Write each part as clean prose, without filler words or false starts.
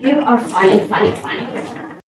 You are funny, funny, funny.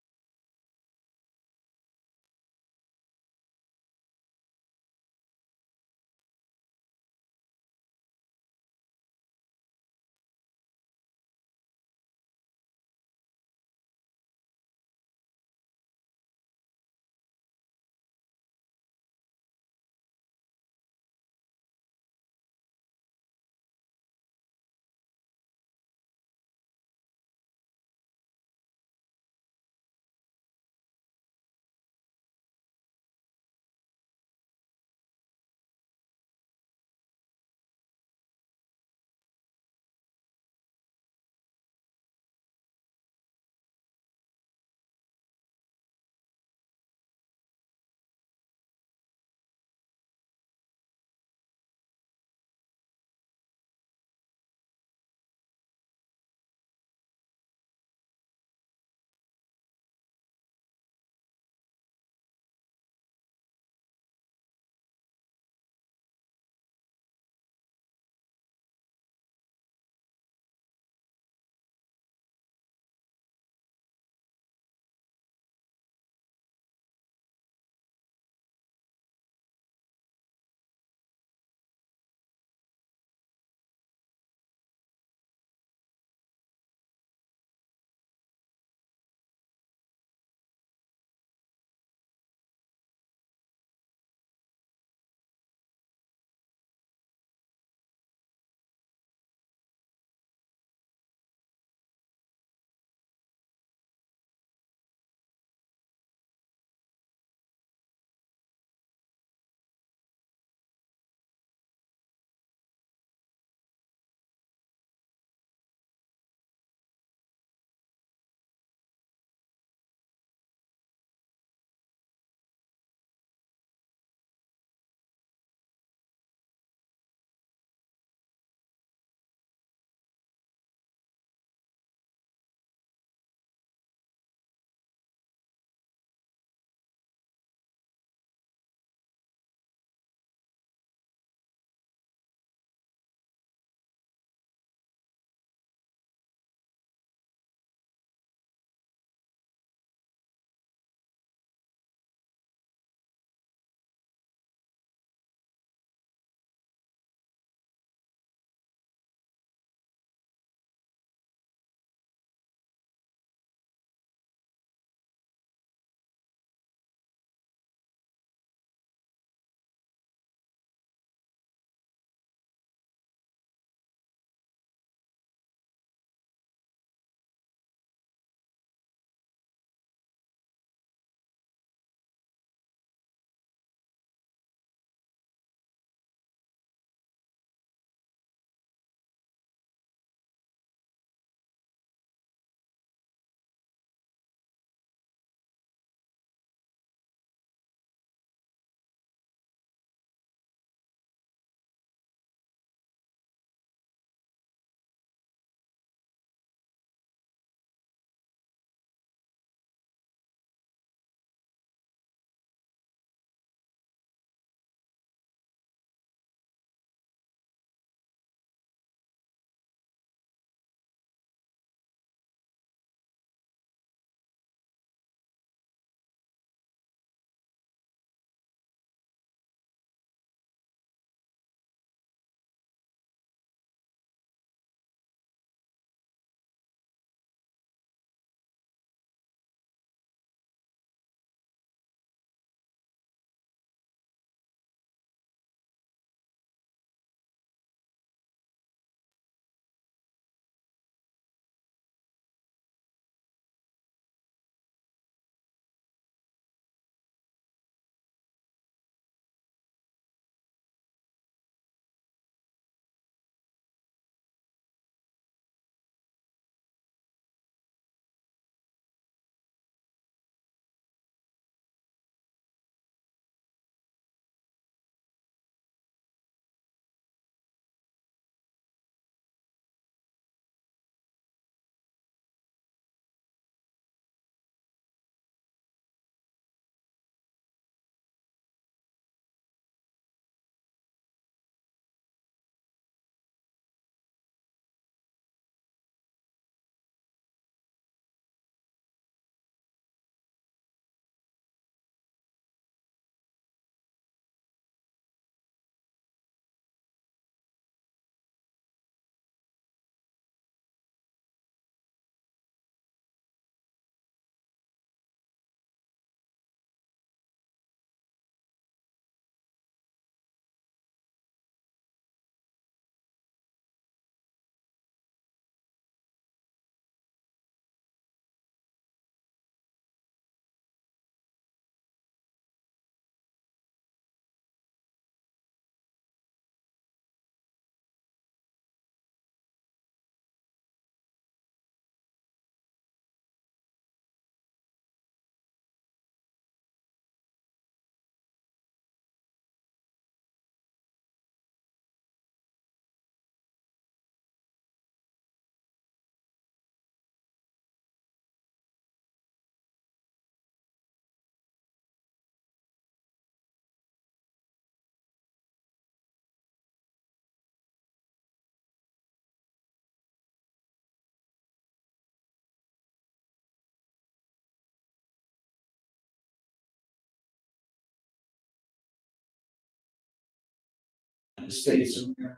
United States of America,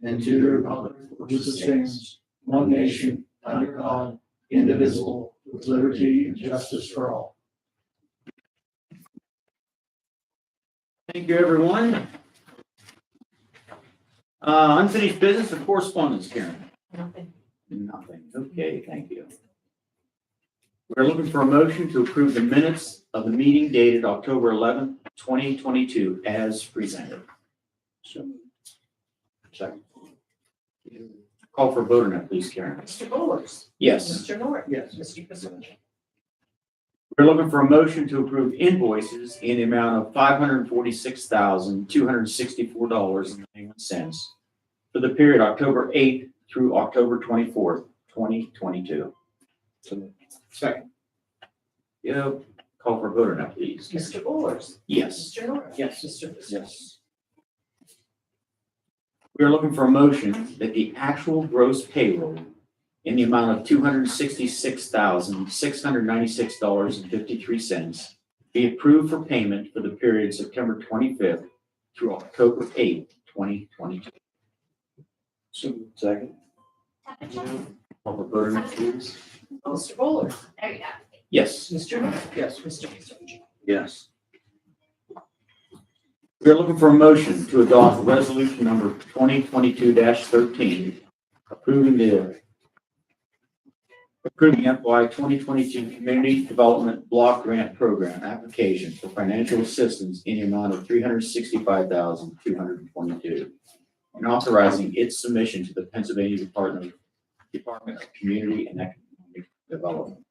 and to the republic for which it stands, one nation, under God, indivisible, with liberty and justice for all. Thank you, everyone. Unfinished business or correspondence, Karen? Nothing. Nothing. Okay, thank you. We're looking for a motion to approve the minutes of the meeting dated October 11th, 2022 as presented. So, second. Call for a vote on that, please, Karen. Mr. Bowles. Yes. Mr. North. Yes. Mr. Pacific. We're looking for a motion to approve invoices in the amount of $546,264.91 for the period October 8th through October 24th, 2022. Second. Yeah, call for a vote on that, please. Mr. Bowles. Yes. Mr. North. Yes. Mr. Pacific. Yes. We're looking for a motion that the actual gross payroll in the amount of $266,696.53 be approved for payment for the period September 25th through October 8th, 2022. So, second. Call for vote on that, please. Mr. Bowles. There you go. Yes. Mr. North. Yes. Mr. Pacific. Yes. We are looking for a motion to adopt resolution number 2022-13, approving FY 2022 Community Development Block Grant Program application for financial assistance in the amount of $365,222, and authorizing its submission to the Pennsylvania Department of Community and Economic Development.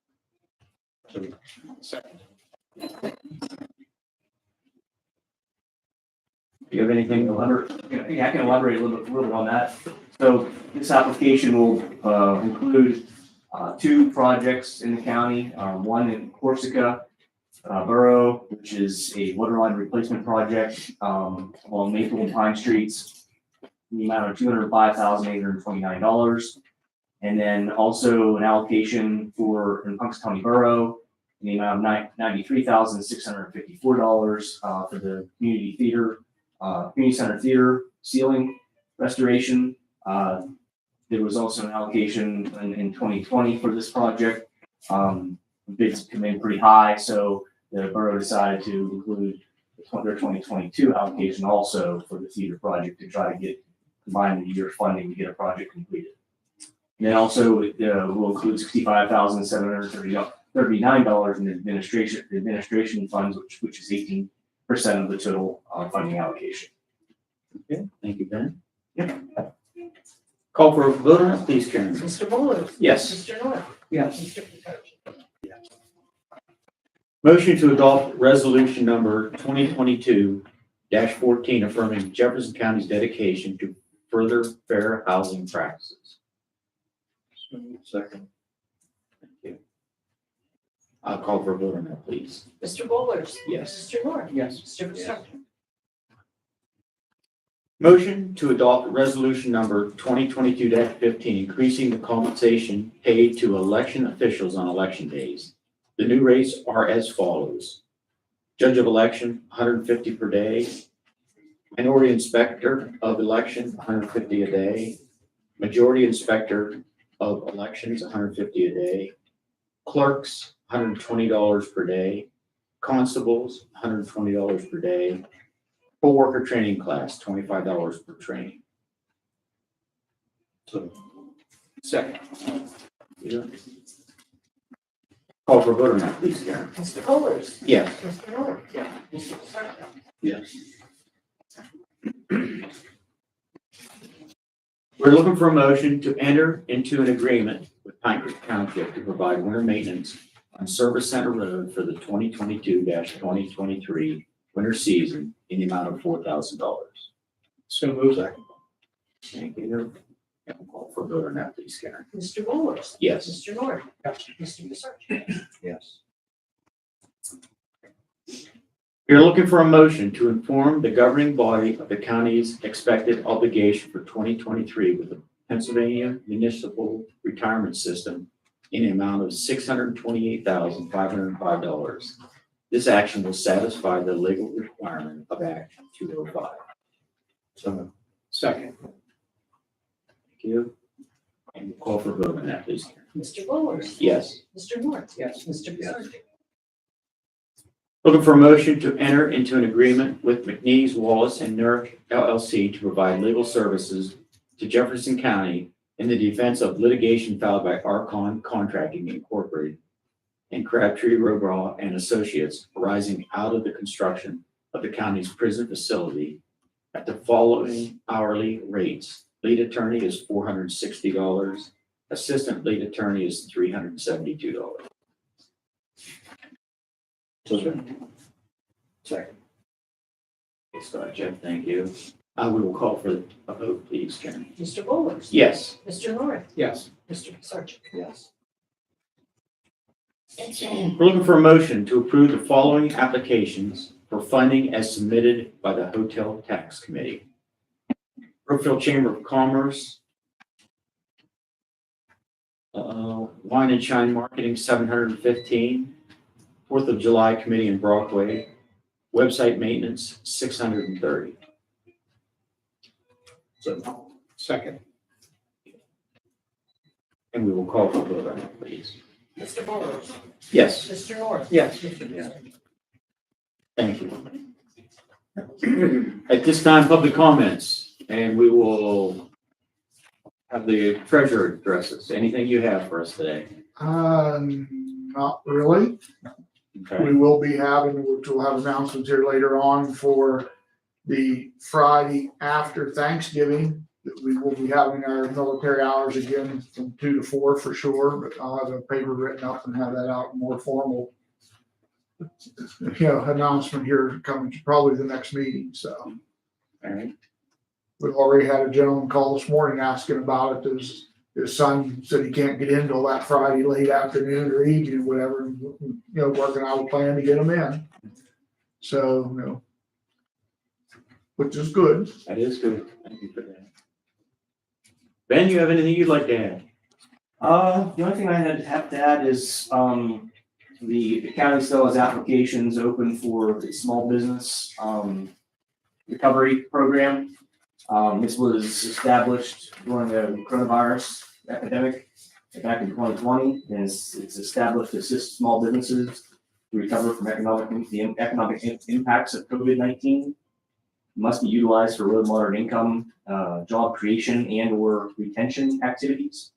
Second. Do you have anything to elaborate? Yeah, I can elaborate a little bit on that. So this application will include two projects in the county, one in Corsica Borough, which is a water line replacement project along Maple and Pine Streets, in the amount of $205,829. And then also an allocation in Punxsutawney County Borough in the amount of $93,654 for the community center theater ceiling restoration. There was also an allocation in 2020 for this project. Bids come in pretty high, so the borough decided to include their 2022 allocation also for the theater project to try to combine the year's funding to get a project completed. And then also will include $65,739 in administration funds, which is 18% of the total funding allocation. Okay, thank you, Ben. Yep. Call for a vote on it, please, Karen. Mr. Bowles. Yes. Mr. North. Yes. Mr. Pacific. Motion to adopt resolution number 2022-14 affirming Jefferson County's dedication to further fair housing practices. Second. Thank you. I'll call for a vote on that, please. Mr. Bowles. Yes. Mr. North. Yes. Mr. Pacific. Motion to adopt resolution number 2022-15 increasing the compensation paid to election officials on election days. The new rates are as follows. Judge of election, $150 per day. Minority inspector of election, $150 a day. Majority inspector of elections, $150 a day. Clerks, $120 per day. Constables, $120 per day. Poll worker training class, $25 per training. So, Second. yeah. Call for a vote on that, please, Karen. Mr. Bowles. Yes. Mr. North. Yeah. Mr. Pacific. Yes. We're looking for a motion to enter into an agreement with Pine Creek Township to provide winter maintenance on Service Center Road for the 2022-2023 winter season in the amount of $4,000. So move. Second. Thank you. And we'll call for a vote on that, please, Karen. Mr. Bowles. Yes. Mr. North. Yes. Mr. Pacific. Yes. We are looking for a motion to inform the governing body of the county's expected obligation for 2023 with the Pennsylvania Municipal Retirement System in the amount of $628,505. This action will satisfy the legal requirement of Act 205. So moved. Second. Thank you. And we'll call for vote on that, please. Mr. Bowers? Yes. Mr. North? Yes. Mr. Sargent? Looking for a motion to enter into an agreement with McNeese, Wallace, and Nurk LLC to provide legal services to Jefferson County in the defense of litigation filed by Archon Contracting Incorporated and Crabtree, Robraw, and Associates arising out of the construction of the county's prison facility at the following hourly rates. Lead attorney is $460. Assistant lead attorney is $372. Second. Scott, Jeff, thank you. We will call for a vote, please, Karen. Mr. Bowers? Yes. Mr. North? Yes. Mr. Sargent? Yes. We're looking for a motion to approve the following applications for funding as submitted by the Hotel Tax Committee. Brookfield Chamber of Commerce, Wine and Shine Marketing, $715. 4th of July Committee in Brockway, website maintenance, $630. So, second. And we will call for vote on that, please. Mr. Bowers? Yes. Mr. North? Yes. Mr. Sargent? Thank you. At this time, public comments, and we will have the treasurer address us. Anything you have for us today? Not really. Okay. We will be having, which we'll have announcements here later on for the Friday after Thanksgiving. We will be having our military hours again from 2 to 4 for sure, but I'll have a paper written up and have that out more formal, announcement here coming to probably the next meeting. So All right. we've already had a gentleman call this morning asking about it. His son said he can't get in till that Friday late afternoon or evening, whatever, working out a plan to get him in. So, which is good. That is good. Thank you for that. Ben, you have anything you'd like to add? The only thing I have to add is, the county still has applications open for the small business, recovery program. This was established during the coronavirus epidemic back in 2020, and it's established to assist small businesses to recover from the economic impacts of COVID-19. Must be utilized for low and moderate income, job creation and or retention activities.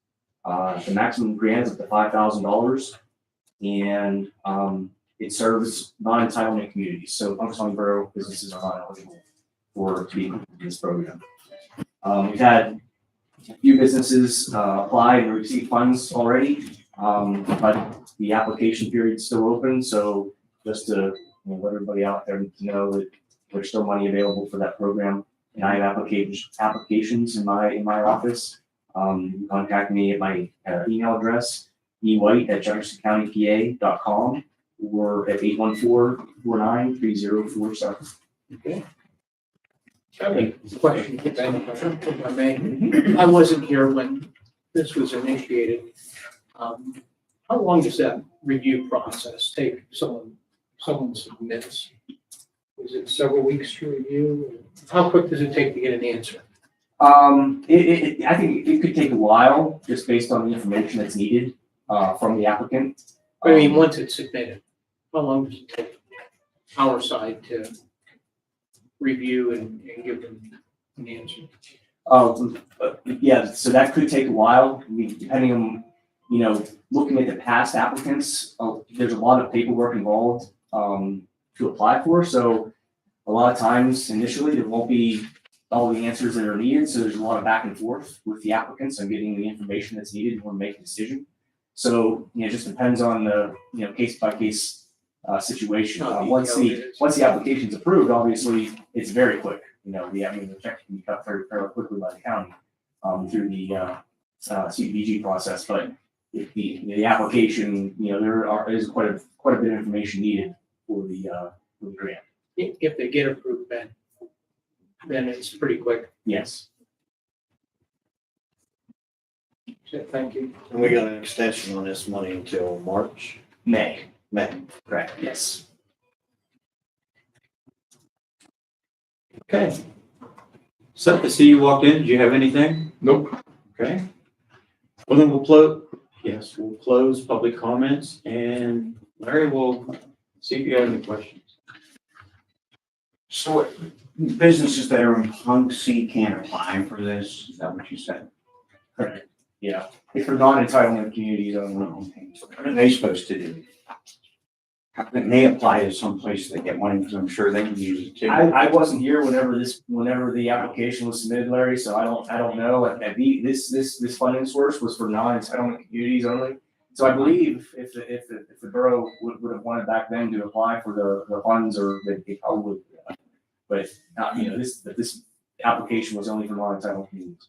The maximum grant is up to $5,000, and it serves non-entitlement communities. So Punxsutawney Borough businesses are not eligible to be in this program. We've had a few businesses apply and receive funds already, but the application period is still open. So just to let everybody out there to know that there's still money available for that program. And I have applications in my office. Contact me at my email address, ewhite@jeffersoncountypa.com or at 814-493047. Okay. I have a question, if I may. I wasn't here when this was initiated. How long does that review process take? Someone submits? Is it several weeks to review? How quick does it take to get an answer? I think it could take a while, just based on the information that's needed from the applicant. I mean, once it's submitted, how long does it take our side to review and give them an answer? Yeah, so that could take a while, depending on, looking at the past applicants. There's a lot of paperwork involved to apply for. So a lot of times initially there won't be all the answers that are needed. So there's a lot of back and forth with the applicants on getting the information that's needed to make a decision. So, it just depends on the, case by case situation. Once the application's approved, obviously it's very quick. The check can be cut fairly quickly by the county through the CDBG process. But if the application, there is quite a bit of information needed for the grant. If they get approved, then it's pretty quick. Yes. So, thank you. And we got an extension on this money until March, May. May. Correct. Yes. Okay. Seth, I see you walked in. Did you have anything? Nope. Okay. Well, then we'll close public comments and Larry will see if you have any questions. So businesses that are in Punxsutawney can't apply for this, is that what you said? Correct. Yeah, if they're not entitlement communities, I don't know. So what are they supposed to do? How can they apply to someplace to get money, because I'm sure they can use it too. I wasn't here whenever the application was submitted, Larry, so I don't know. This funding source was for non-entitlement communities only. So I believe if the borough would have wanted back then to apply for the funds, or they probably would. But this application was only for non-entitlement communities.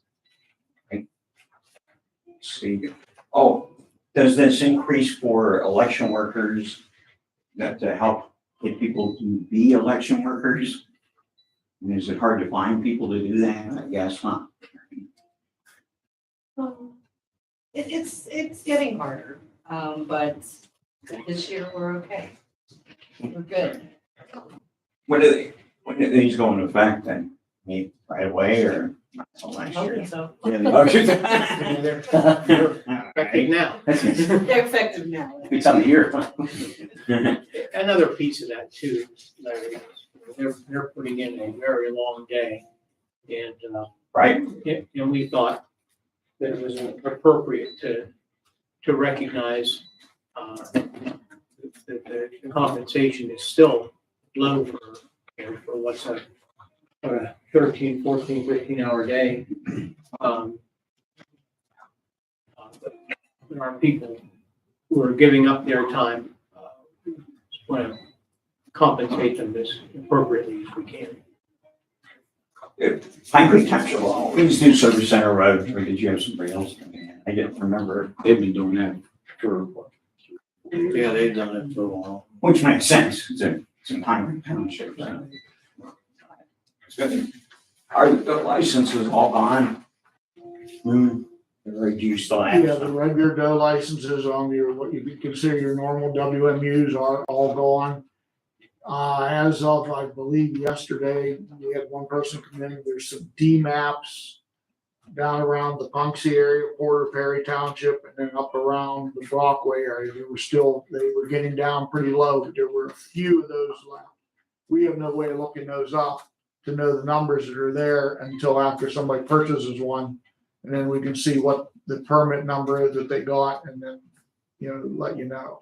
See, oh, does this increase for election workers that to help get people to be election workers? And is it hard to find people to do that? I guess not. It's getting harder, but this year we're okay. We're good. When do these go into effect then? Maybe right away or not till last year? Okay, so They're effective now. they're effective now. It's on the year. Another piece of that too, Larry, they're putting in a very long day. And, Right? and we thought that it was appropriate to recognize, that the compensation is still low for what's a 13, 14, 15-hour day. There are people who are giving up their time. Want to compensate them as appropriately as we can. Pine Creek Township will always do Service Center Road, or did you have somebody else? I didn't remember. They've been doing that for, Yeah, they've done it for a while. Which makes sense, it's in Pine Creek Township. So. Are the licenses all gone? Or do you still have Yeah, the some? regular doe licenses on your, what you could consider your normal WMUs are all gone. As of, I believe, yesterday, we had one person come in, there's some D-maps down around the Punxsutawney area, Porter Perry Township, and then up around the Brockway area. They were getting down pretty low, but there were a few of those left. We have no way of looking those up to know the numbers that are there until after somebody purchases one. And then we can see what the permit number is that they got, and then, let you know.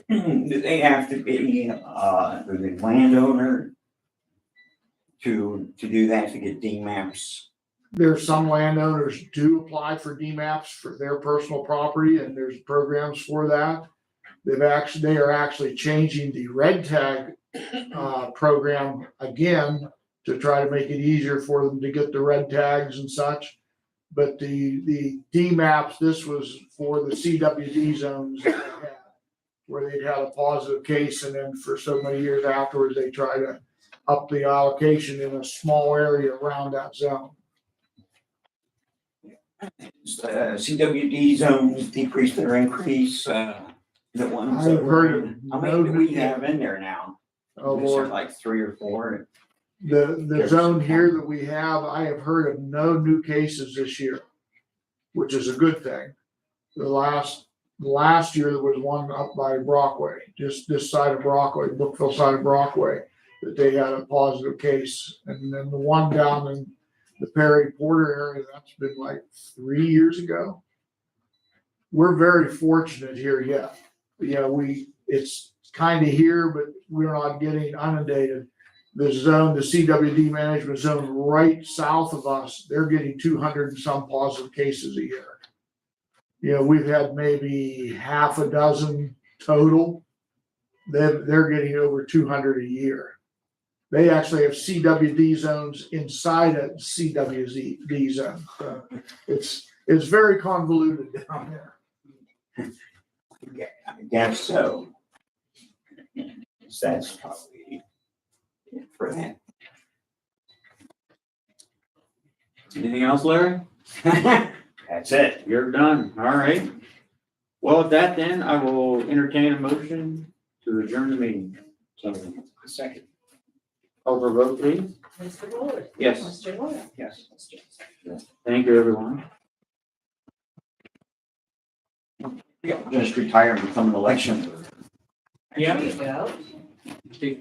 Do they have to be the landowner to do that, to get D-maps? There's some landowners do apply for D-maps for their personal property, and there's programs for that. They are actually changing the red tag program again to try to make it easier for them to get the red tags and such. But the D-maps, this was for the CWD zones that they had, where they'd had a positive case, and then for so many years afterwards, they try to up the allocation in a small area around that zone. CWD zones decrease or increase, the ones I've that heard of how many do we have in there now? Oh, You said Lord. like 3 or 4. The zone here that we have, I have heard of no new cases this year, which is a good thing. The last year there was one up by Brockway, just this side of Brockway, Brookville side of Brockway, that they had a positive case. And then the one down in the Perry Porter area, that's been like 3 years ago. We're very fortunate here yet. It's kind of here, but we're not getting inundated. The zone, the CWD management zone right south of us, they're getting 200 and some positive cases a year. We've had maybe half a dozen total. They're getting over 200 a year. They actually have CWD zones inside a CWD zone. So it's very convoluted down there. Yeah, I guess so. That's probably it for that. anything else, Larry? That's it. You're done. All right. Well, with that then, I will entertain a motion to adjourn the meeting. So, Second. Over vote, please. Mr. Bullard? Yes. Mr. Moore? Yes. Thank you, everyone. Just retire and become an election worker. Yeah. There you go.